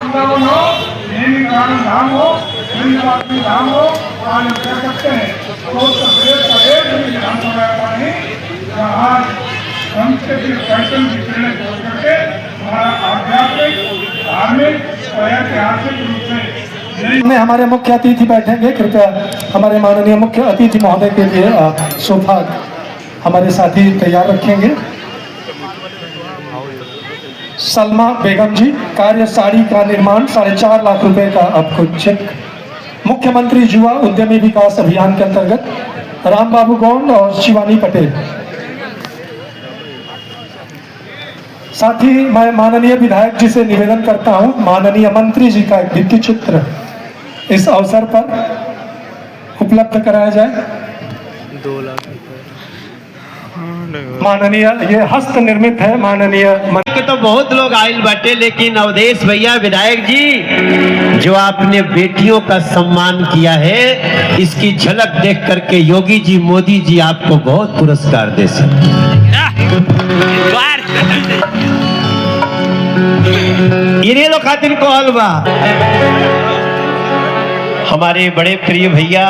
वृंदावन हो, नैनीताल धाम हो, वृंदावन धाम हो, आज कह सकते हैं तो प्रदेश का एक भी विधानसभा पानी आज संस्कृति फैशन की किरणें छोड़ करके हमारा आध्यात्मिक, धार्मिक और ऐतिहासिक रूप से में हमारे मुख्य अतिथि बैठेंगे। कृपया हमारे माननीय मुख्य अतिथि महोदय के लिए सोफा हमारे साथी तैयार रखेंगे। सलमा बेगम जी, कार्य साड़ी का निर्माण 4.5 लाख रुपए का आपको चेक। मुख्यमंत्री युवा उद्यमी विकास अभियान के अंतर्गत राम बाबू गौंड और शिवानी पटेल। साथ ही मैं माननीय विधायक जी से निवेदन करता हूं, माननीय मंत्री जी का एक भित्ति चित्र इस अवसर पर उपलब्ध कराया जाए। 2 लाख माननीय ये हस्त निर्मित है। माननीय के तो बहुत लोग आयल बाटे, लेकिन अवधेश भैया विधायक जी जो आपने बेटियों का सम्मान किया है, इसकी झलक देख करके योगी जी, मोदी जी आपको बहुत पुरस्कार दे सकते। इन्हें लोग खातिर को हलवा हमारे बड़े प्रिय भैया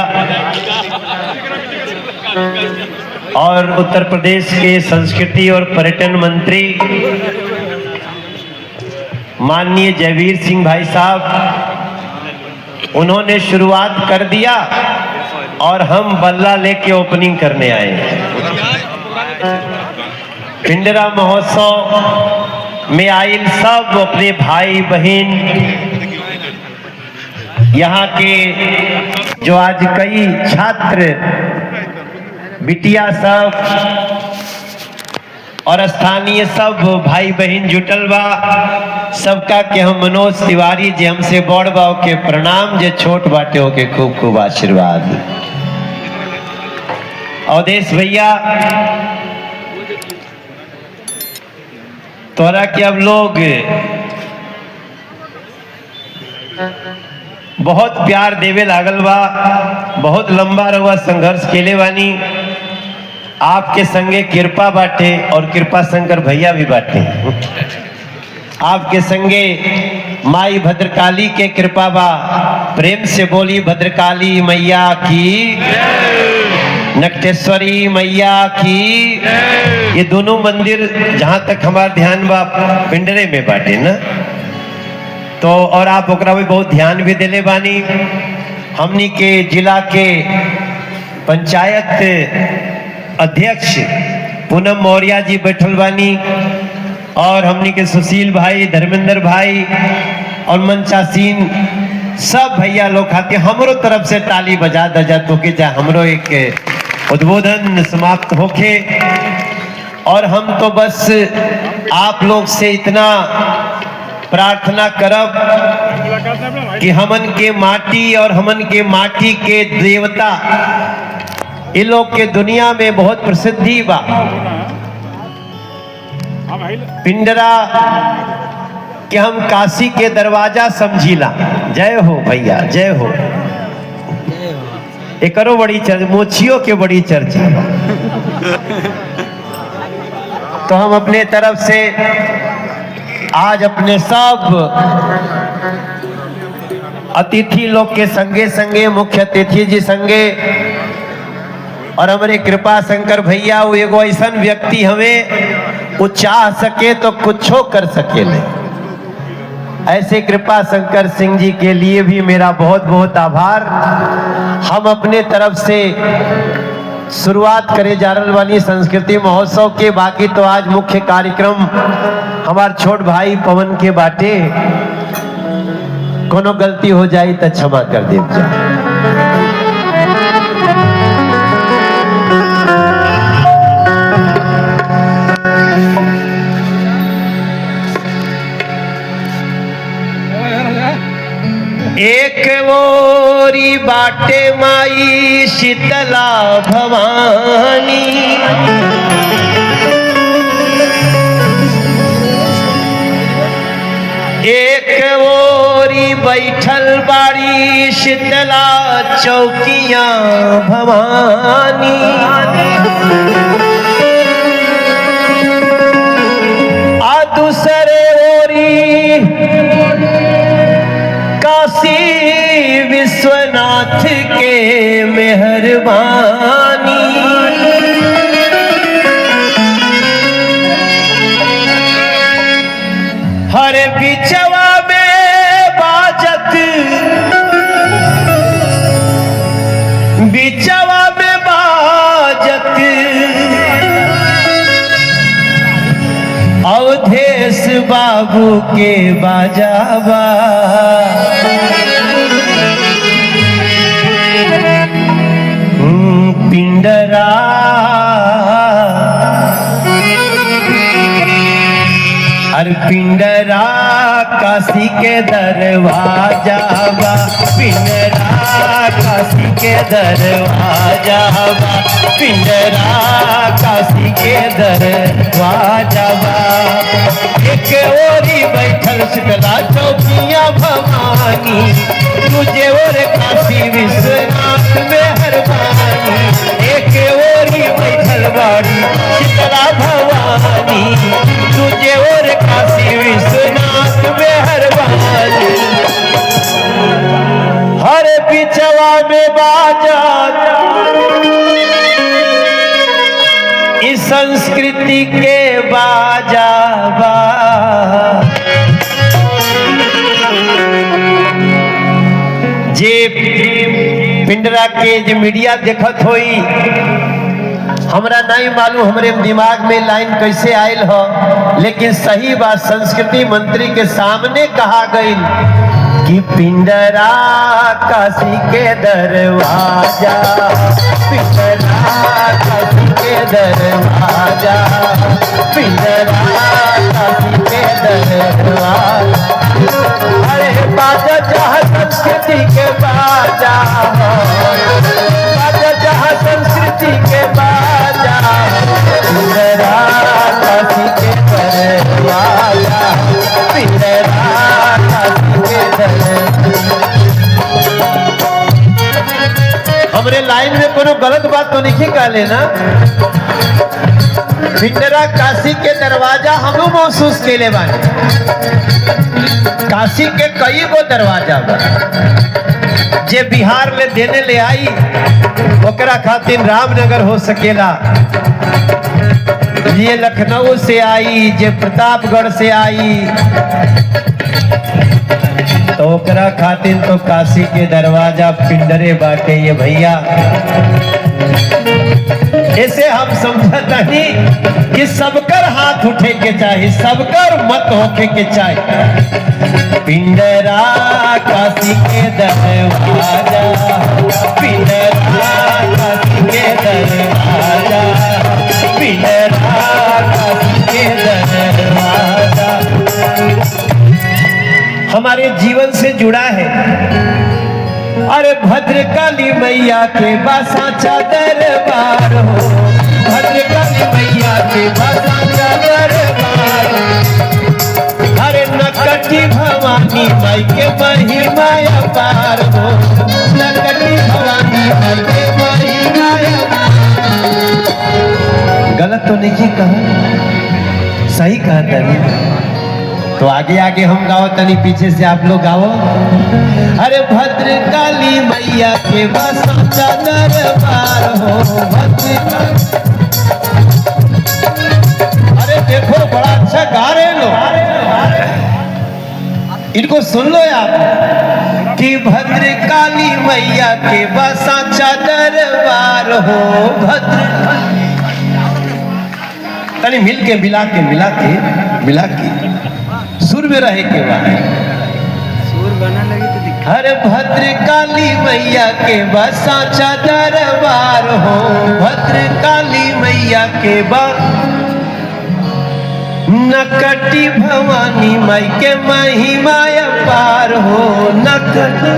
और उत्तर प्रदेश के संस्कृति और पर्यटन मंत्री माननीय जयवीर सिंह भाई साहब, उन्होंने शुरुआत कर दिया और हम बल्ला लेके ओपनिंग करने आए। पिंडरा महोत्सव में आयल सब अपने भाई बहन, यहाँ के जो आज कई छात्र बिटिया सब और स्थानीय सब भाई बहन जुटल बा, सबका के हम मनोज तिवारी जे हमसे बड़ बा के प्रणाम, जे छोट बाटे हो के खूब खूब आशीर्वाद। अवधेश भैया तोरा के अब लोग बहुत प्यार देवे लागल बा, बहुत लंबा रहुआ संघर्ष केले बानी। आपके संगे कृपा बाटे और कृपा शंकर भैया भी बाटे। आपके संगे माई भद्रकाली के कृपा बा। प्रेम से बोली भद्रकाली मैया की, नकटेश्वरी मैया की। ये दोनों मंदिर जहां तक हमारा ध्यान बा पिंडरे में बाटे ना, तो और आप ओकरा भी बहुत ध्यान भी दिले बानी। हमनी के जिला के पंचायत अध्यक्ष पूनम मौर्य जी बैठल बानी, और हमनी के सुशील भाई, धर्मेंद्र भाई और मंचासीन सब भैया लोग खाते हमरो तरफ से ताली बजा दजा तो के चाहे हमरो एक उद्बोधन समाप्त होके। और हम तो बस आप लोग से इतना प्रार्थना करब कि हमन के माटी और हमन के माटी के देवता इन लोग के दुनिया में बहुत प्रसिद्धि बा। पिंडरा के हम काशी के दरवाजा समझीला। जय हो भैया, जय हो। एकरो बड़ी चर्चा, मोचियों के बड़ी चर्चा। तो हम अपने तरफ से आज अपने सब अतिथि लोग के संगे संगे, मुख्य अतिथि जी संगे, और हमारे कृपा शंकर भैया वो एगो ऐसा व्यक्ति हमें वो चाह सके तो कुछो कर सके ले। ऐसे कृपा शंकर सिंह जी के लिए भी मेरा बहुत बहुत आभार। हम अपने तरफ से शुरुआत करे जा रहे वाली संस्कृति महोत्सव के, बाकी तो आज मुख्य कार्यक्रम हमारे छोट भाई पवन के बाटे। कोनो गलती हो जाए तो क्षमा कर दे जा। एक ओरी बाटे माई शीतला भवानी, एक ओरी बैठल बाड़ी शीतला चौकिया भवानी। आ दूसरे ओरी विश्वनाथ के मेहरबानी। हर बिचवा में बाजत, बिचवा में बाजत अवधेश बाबू के बाजाबा। पिंडरा हर पिंडरा काशी के दरवाजा बा। पिंडरा काशी के दरवाजा बा। पिंडरा काशी के दरवाजा बा। एक ओरी बैठल शीतला चौकिया भवानी, तुझे और काशी विश्वनाथ मेहरबानी। एक ओरी बैठल बाड़ी शीतला भवानी, तुझे और काशी विश्वनाथ मेहरबानी। हर बिचवा में बाजा इस संस्कृति के बाजा बा। जे पिंडरा के जे मीडिया देखत होई, हमरा नहीं मालूम हमरे दिमाग में लाइन कैसे आयल हो, लेकिन सही बात संस्कृति मंत्री के सामने कहा गई कि पिंडरा काशी के दरवाजा। पिंडरा काशी के दरवाजा। पिंडरा काशी के दरवाजा। अरे बाजा जहाँ संस्कृति के बाजा, बाजा जहाँ संस्कृति के बाजा। पिंडरा काशी के दरवाजा। पिंडरा काशी के दरवाजा। हमरे लाइन में कोनो गलत बात तो नहीं कहले ना? पिंडरा काशी के दरवाजा हम महसूस केले बानी। काशी के कई गो दरवाजा बा जे बिहार में देने ले आई, ओकरा खातिर रामनगर हो सकेला, ये लखनऊ से आई, जे प्रतापगढ़ से आई, तो ओकरा खातिर तो काशी के दरवाजा पिंडरे बाटे ये भैया। ऐसे हम समझता नहीं कि सबकर हाथ उठे के चाहे, सबकर मत होके के चाहे। पिंडरा काशी के दरवाजा। पिंडरा काशी के दरवाजा। पिंडरा काशी के दरवाजा हमारे जीवन से जुड़ा है। अरे भद्रकाली मैया के बासाचा दरबार हो। भद्रकाली मैया के बासाचा दरबार। अरे नकटी भवानी माई के महिमा अपार हो। नकटी भवानी माई के महिमा अपार। गलत तो नहीं कहा, सही कहा तनी। तो आगे आगे हम गाओ तनी, पीछे से आप लोग गाओ। अरे भद्रकाली मैया के बासाचा दरबार हो। अरे देखो बड़ा अच्छा गा रहे लोग, इनको सुन लो आप कि भद्रकाली मैया के बासाचा दरबार हो। तनी मिल के मिला के सुर में रहे के बाद सुर बना लगी तो दिक्कत। अरे भद्रकाली मैया के बासाचा दरबार हो। भद्रकाली मैया के नकटी भवानी माई के महिमा अपार हो। नकटी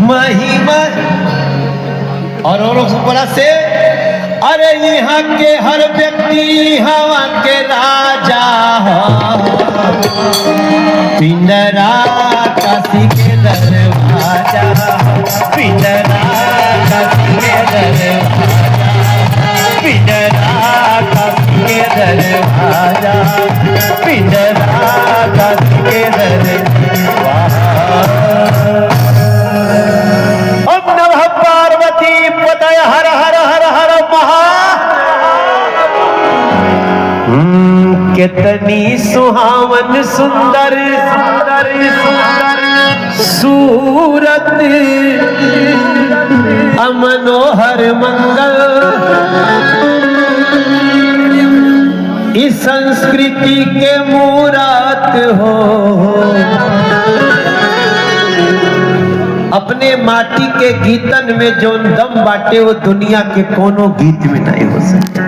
महिमा और ऊपर से अरे यहाँ के हर व्यक्ति हवा के राजा हो। पिंडरा काशी के दरवाजा। पिंडरा काशी के दरवाजा। पिंडरा काशी के दरवाजा। पिंडरा काशी के दरवाजा। सुंदर सुंदर सुंदर सूरत मनोहर मंगल इस संस्कृति के मूरत हो। अपने माटी के गीतन में जो दम बाटे वो दुनिया के कोनो गीत में नहीं हो सकता।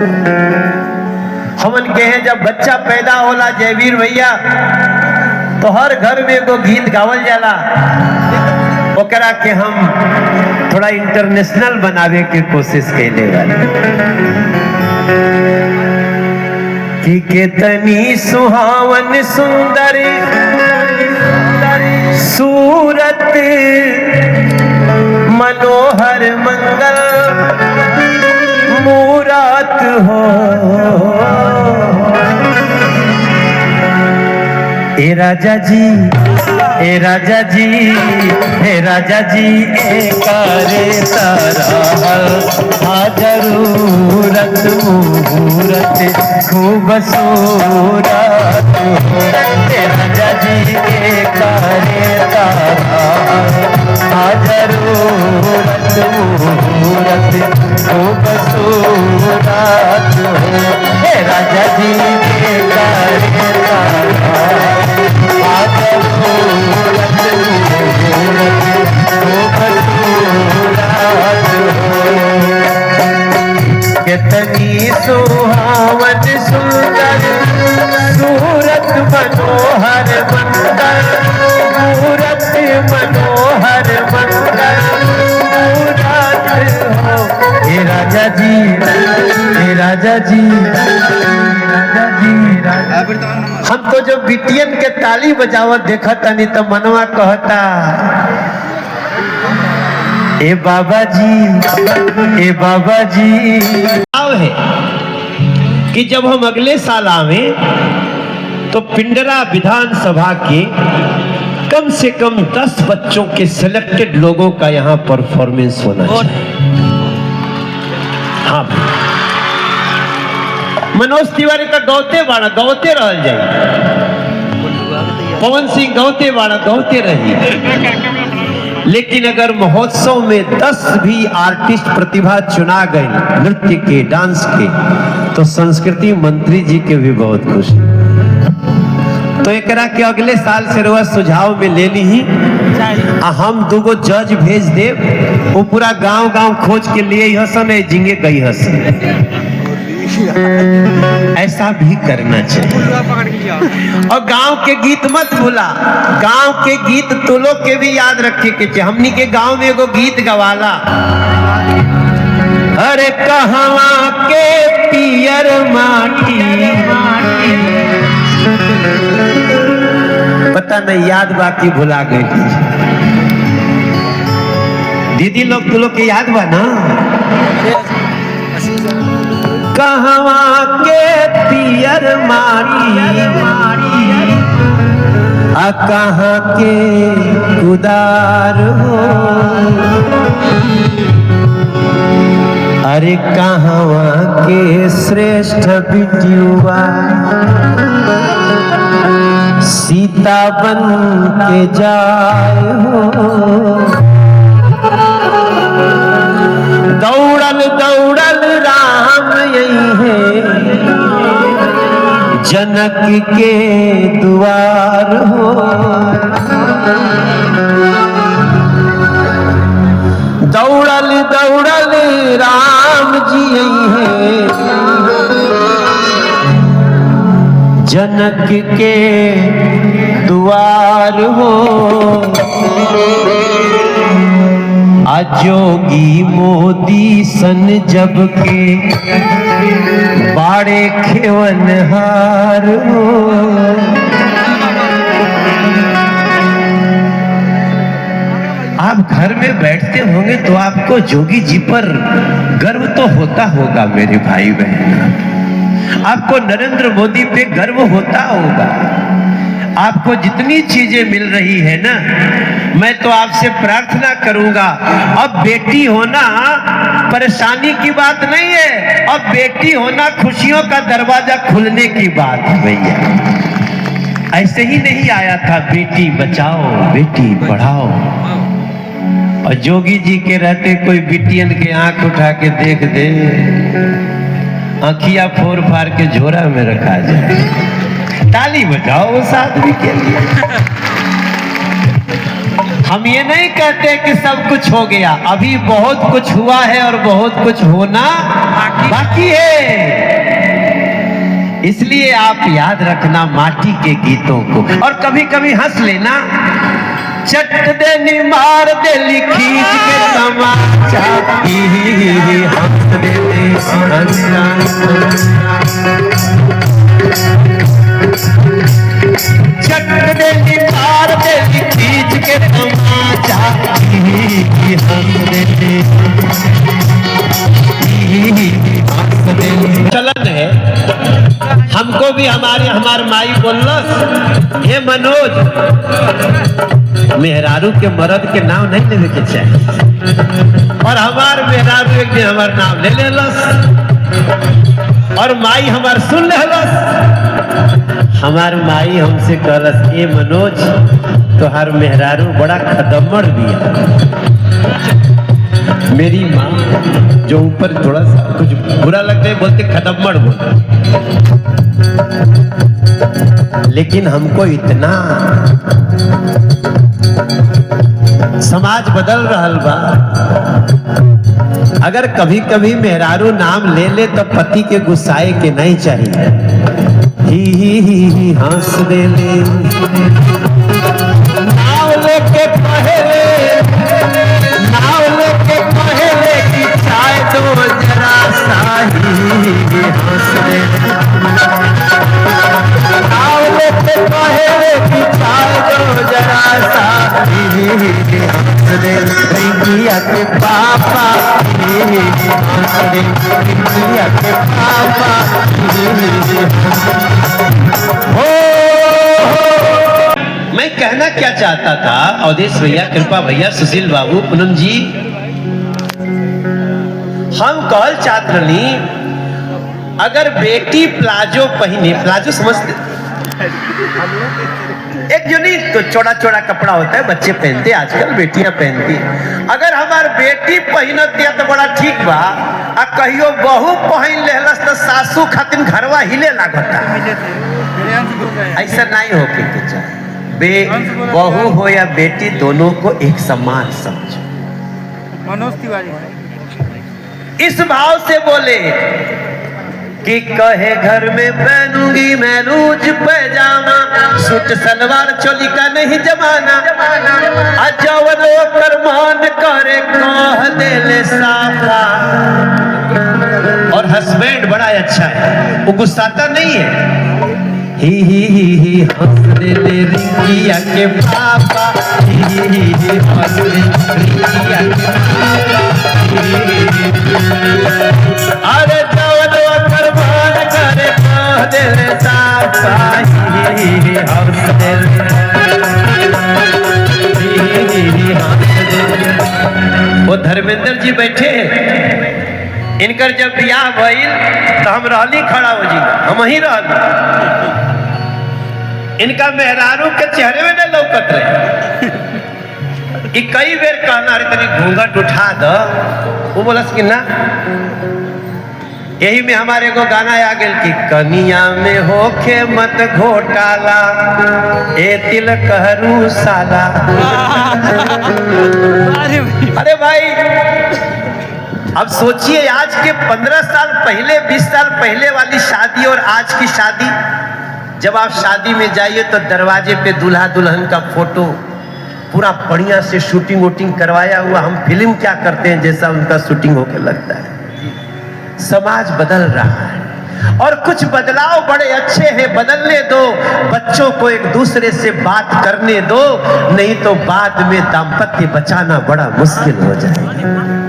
हमन के हैं जब बच्चा पैदा होला जयवीर भैया तो हर घर में एगो गीत गावल जाला, ओकरा के हम थोड़ा इंटरनेशनल बनावे के कोशिश कैले बानी कि कितनी सुहावन सुंदर सूरत मनोहर मंगल मूरत हो। ए राजा जी ए राजा जी हे राजा जी करे तरह जरूरत मुहूर्त खूबसूरत हो। हे राजा जी करे तरह जरूरत मुहूर्त खूबसूरत हो। हे राजा जी करे कितनी सुहावन सुंदर सूरत मनोहर मंगल मूरत मनोहर मंगल मूरत हो। हे राजा जी हे राजा जी राजा जी राजा। हम तो जो बिटियन के ताली बजावत देखा तनी तो मनवा कहता ए बाबा जी ए बाबा जी। है कि जब हम अगले साल आवे तो पिंडरा विधानसभा के कम से कम 10 बच्चों के सिलेक्टेड लोगों का यहाँ परफॉर्मेंस होना चाहिए। हाँ मनोज तिवारी का गौते बाड़ा गौते रह जाए, पवन सिंह गौते बाड़ा गौते रही। लेकिन अगर महोत्सव में 10 भी आर्टिस्ट प्रतिभा चुना गए नृत्य के डांस के तो संस्कृति मंत्री जी के भी बहुत खुशी। तो एकरा के अगले साल से रोज सुझाव में ले ली ही हम दूगो जज भेज दे, वो पूरा गांव गांव खोज के लिए हसन है जिंगे गई हसन। ऐसा भी करना चाहिए। और गांव के गीत मत भूला, गांव के गीत तो लोग के भी याद रखे के चाहिए। हमनी के गांव में एगो गीत गवाला, अरे कहवा के पियर माटी, पता नहीं याद बाकी भुला गई। दीदी लोग तो लोग के याद बा ना, कहवा के पियर माटी आ कहाँ के खुदार हो। अरे कहवा के श्रेष्ठ बिटियुआ सीता बन के जाए हो। दौड़ल दौड़ल राम यही है जनक के द्वार हो। दौड़ल दौड़ल राम जी यही है जनक के द्वार हो। जोगी मोदी सन जब के बाड़े खेवन हार हो। आप घर में बैठते होंगे तो आपको जोगी जी पर गर्व तो होता होगा मेरे भाई बहन, आपको नरेंद्र मोदी पे गर्व होता होगा। आपको जितनी चीजें मिल रही है ना, मैं तो आपसे प्रार्थना करूंगा, अब बेटी होना परेशानी की बात नहीं है, अब बेटी होना खुशियों का दरवाजा खुलने की बात है भैया। ऐसे ही नहीं आया था बेटी बचाओ बेटी पढ़ाओ, और जोगी जी के रहते कोई बिटियन के आंख उठा के देख दे, आंखिया फोड़ फाड़ के झोरा में रखा जाए। ताली बजाओ उस आदमी के लिए। हम ये नहीं कहते कि सब कुछ हो गया, अभी बहुत कुछ हुआ है और बहुत कुछ होना बाकी है। इसलिए आप याद रखना माटी के गीतों को, और कभी कभी हंस लेना। चट देनी मार दे खींच के तमाचा, हंस देने चट देनी मार दे खींच के तमाचा, हंस देने चलन है। हमको भी हमार माई बोलस, हे मनोज, मेहरारू के मर्द के नाम नहीं लेवे के चाहिए, और हमार मेहरारू एक दिन हमार नाम ले लेलस, और माई हमार सुन लेलस। हमार माई हमसे कहलस, ए मनोज, तोहार मेहरारू बड़ा खदम्मड़ भी है। मेरी माँ जो ऊपर थोड़ा सा कुछ बुरा लगता है बोलते खदम्मड़ बोल, लेकिन हमको इतना समाज बदल रहा बा। अगर कभी कभी मेहरारू नाम ले ले तो पति के गुस्साए के नहीं चाहिए। ही हंस दे ले, नाव लेके पहले, नाव लेके पहले की चाय दो जरा सा, ही हंस दे ले, नाव लेके पहले की चाय दो जरा सा, हंस दे रिंकिया के पापा, हंस दे रिंकिया के पापा। मैं कहना क्या चाहता था, अवधेश भैया, कृपा भैया, सुशील बाबू, पूनम जी, हम कहल चाहत रही, अगर बेटी प्लाजो पहने, प्लाजो समझते, एक जो नहीं तो चौड़ा चौड़ा कपड़ा होता है, बच्चे पहनते, आजकल बेटियां पहनती, अगर हमार बेटी पहनत दिया तो बड़ा ठीक बा, आ कहियो बहू पहन लेहलस तो सासू खातिर घरवा हिले लागता। ऐसा नहीं होके के चाहिए। बहू हो या बेटी, दोनों को एक समान समझो। मनोज तिवारी इस भाव से बोले कि कहे घर में पहनूंगी मैं रोज पैजामा, सूट सलवार चोली का नहीं जमाना, अजवलो करमान करे कह देले साफा। और हस्बैंड बड़ा अच्छा है, वो गुस्साता नहीं है। ही हंस दे रिंकिया के पापा, ही हंस दे रिंकिया के पापा। अरे जवलो करमान करे कह देले साफा, ही हंस दे, वो धर्मेंद्र जी बैठे, इनकर जब ब्याह भइल तो हम रहली खड़ा हो जी, हम ही रहली। इनका मेहरारू के चेहरे में नहीं लौकत रहे, कि कई बेर कहना, अरे तनी घूंघट उठा दो, वो बोलस कि ना। यही में हमारे को गाना आ गया कि कनिया में होखे मत घोटाला, ए तिल कहरू साला। अरे भाई, अब सोचिए, आज के 15 साल पहले, 20 साल पहले वाली शादी और आज की शादी, जब आप शादी में जाइए तो दरवाजे पे दूल्हा दुल्हन का फोटो पूरा बढ़िया से शूटिंग वूटिंग करवाया हुआ, हम फिल्म क्या करते हैं जैसा उनका शूटिंग होकर लगता है। समाज बदल रहा है और कुछ बदलाव बड़े अच्छे हैं, बदलने दो। बच्चों को एक दूसरे से बात करने दो, नहीं तो बाद में दाम्पत्य बचाना बड़ा मुश्किल हो जाएगा।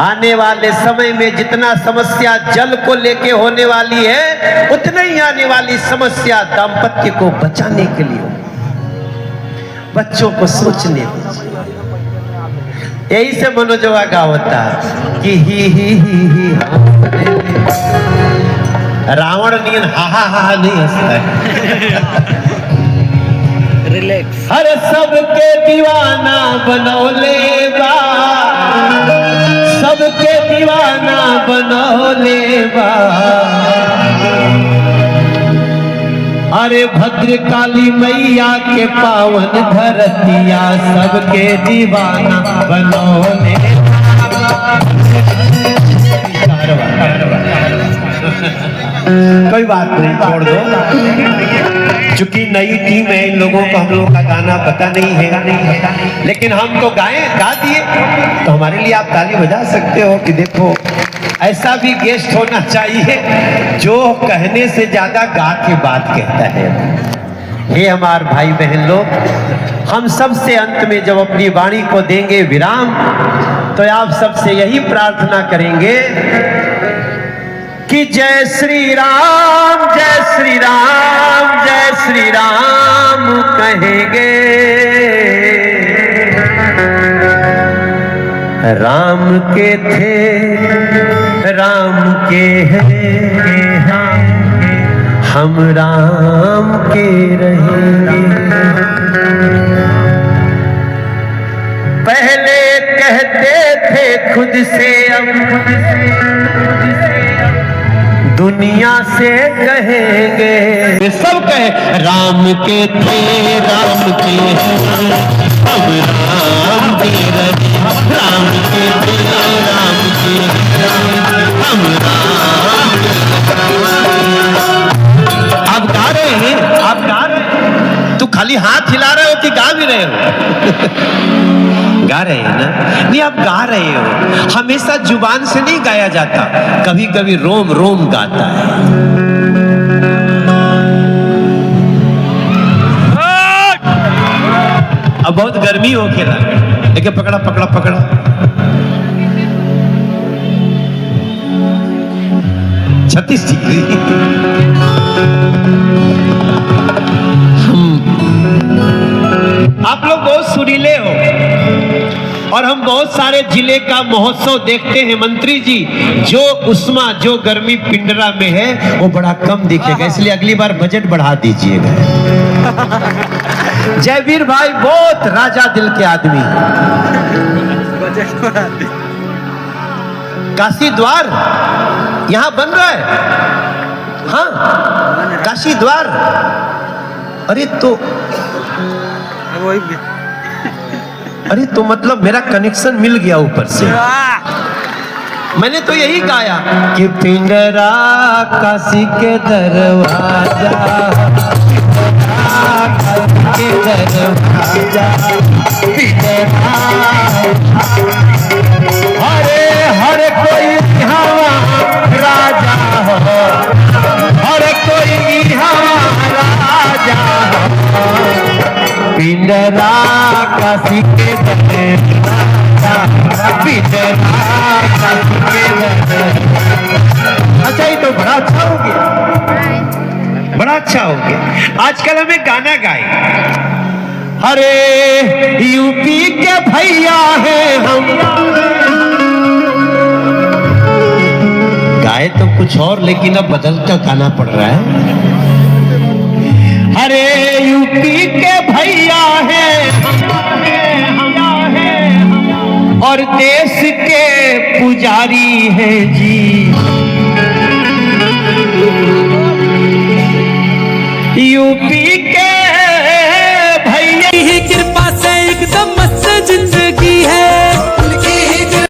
आने वाले समय में जितना समस्या जल को लेके होने वाली है, उतनी ही आने वाली समस्या दाम्पत्य को बचाने के लिए हो। बच्चों को सोचने दीजिए। यही से मनोजवा का होता कि ही रावण नियन हा हा हा नहीं हंसता है। रिलैक्स। हर सबके दीवाना बनौले बा, सबके दीवाना बनौले बा। अरे भद्र काली मैया के पावन धरतिया सबके दीवाना बनौले बा। कोई बात नहीं, छोड़ दो। चूंकि नई टीम है, इन लोगों को हम लोगों का गाना पता नहीं है, लेकिन हम तो गा दिए, तो हमारे लिए आप ताली बजा सकते हो कि देखो ऐसा भी गेस्ट होना चाहिए जो कहने से ज्यादा गा के बात कहता है। हे हमारे भाई बहन लोग, हम सबसे अंत में जब अपनी वाणी को देंगे विराम, तो आप सबसे यही प्रार्थना करेंगे कि जय श्री राम, जय श्री राम, जय श्री राम कहेंगे। राम के थे, राम के हैं, हम राम के रहेंगे। पहले कहते थे खुद से, अब खुद से दुनिया से कहेंगे। वे सब कहे राम के थे, राम के हैं, हम राम के रहे। राम के थे, राम के हैं, हम राम के। आप गा रहे हैं, आप गा रहे हैं, तो खाली हाथ हिला रहे हो कि गा भी रहे हो? गा रहे हैं ना? नहीं, आप गा रहे हो। हमेशा जुबान से नहीं गाया जाता, कभी कभी रोम रोम गाता है। अब बहुत गर्मी हो खेला, लेकिन पकड़ा पकड़ा पकड़ा। छत्तीस डिग्री। आप लोग बहुत सुरीले हो, और हम बहुत सारे जिले का महोत्सव देखते हैं। मंत्री जी, जो उष्मा, जो गर्मी पिंडरा में है वो बड़ा कम दिखेगा, इसलिए अगली बार बजट बढ़ा दीजिएगा। जयवीर भाई बहुत राजा दिल के आदमी। बजट बढ़ा दे। काशी द्वार यहाँ बन रहा है। हाँ, काशी द्वार। अरे तो वही, अरे तो मतलब मेरा कनेक्शन मिल गया ऊपर से। मैंने तो यही गाया कि पिंडरा काशी के दरवाजा, के दरवाजा, पिंडरा। अरे हर कोई यहाँ राजा हो, हर कोई यहाँ राजा हो। पिंडरा काशी के दरवाजा, पिंडरा काशी के दरवाजा। अच्छा, ये तो बड़ा अच्छा हो गया, बड़ा अच्छा हो गया। आजकल हमें गाना गाए, अरे यूपी के भैया हैं हम। गाए तो कुछ और, लेकिन अब बदल कर गाना पड़ रहा है। अरे यूपी के भैया हैं और देश के पुजारी हैं जी।